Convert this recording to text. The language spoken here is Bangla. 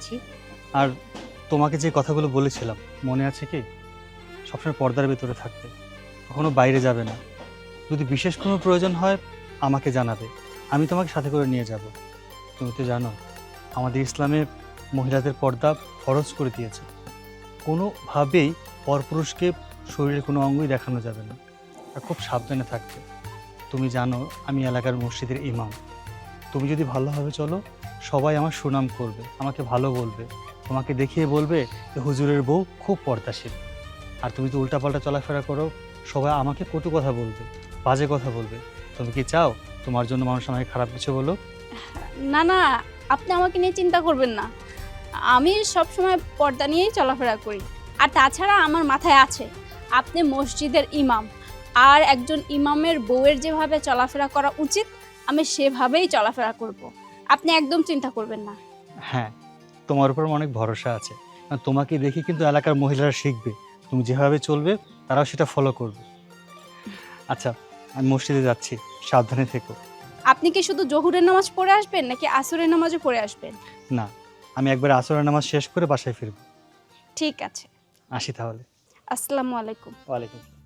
যাচ্ছি। আর তোমাকে যে কথাগুলো বলেছিলাম মনে আছে কি? সবসময় পর্দার ভিতরে থাকতে, কখনো বাইরে যাবে না। যদি বিশেষ কোনো প্রয়োজন হয় আমাকে জানাবে, আমি তোমাকে সাথে করে নিয়ে যাব। তুমি তো জানো আমাদের ইসলামে মহিলাদের পর্দা ফরজ করে দিয়েছে। কোনোভাবেই পরপুরুষকে শরীরের কোনো অঙ্গই দেখানো যাবে না, আর খুব সাবধানে থাকবে। তুমি জানো আমি এলাকার মসজিদের ইমাম। তুমি যদি ভালোভাবে চলো সবাই আমার সুনাম করবে, আমাকে ভালো বলবে, তোমাকে দেখিয়ে বলবে যে হুজুরের বউ খুব পর্দাশীল। আর তুমি তো উল্টাপাল্টা চলাফেরা করো, সবাই আমাকে কটু কথা বলবে, বাজে কথা বলবে। তুমি কি চাও তোমার জন্য মানুষ আমাকে খারাপ কিছু বলো? না না, আপনি আমাকে নিয়ে চিন্তা করবেন না। আমি সব সময় পর্দা নিয়েই চলাফেরা করি। আর তাছাড়া আমার মাথায় আছে আপনি মসজিদের ইমাম, আর একজন ইমামের বউয়ের যেভাবে চলাফেরা করা উচিত আমি সেভাবেই চলাফেরা করব। আপনি একদম চিন্তা করবেন না। হ্যাঁ, তোমার উপর আমার অনেক ভরসা আছে। কারণ তোমাকে দেখে কিন্তু এলাকার মহিলারা শিখবে, তুমি যেভাবে চলবে তারাও সেটা ফলো করবে। আচ্ছা, আমি মসজিদে যাচ্ছি, সাবধানে থেকো। আপনি কি শুধু জোহরের নামাজ পড়ে আসবেন নাকি আসরের নামাজও পড়ে আসবেন? না, আমি একবার আসরের নামাজ শেষ করে বাসায় ফিরবো। ঠিক আছে। আসি তাহলে। আসসালামু আলাইকুম। ওয়ালাইকুম আসসালাম।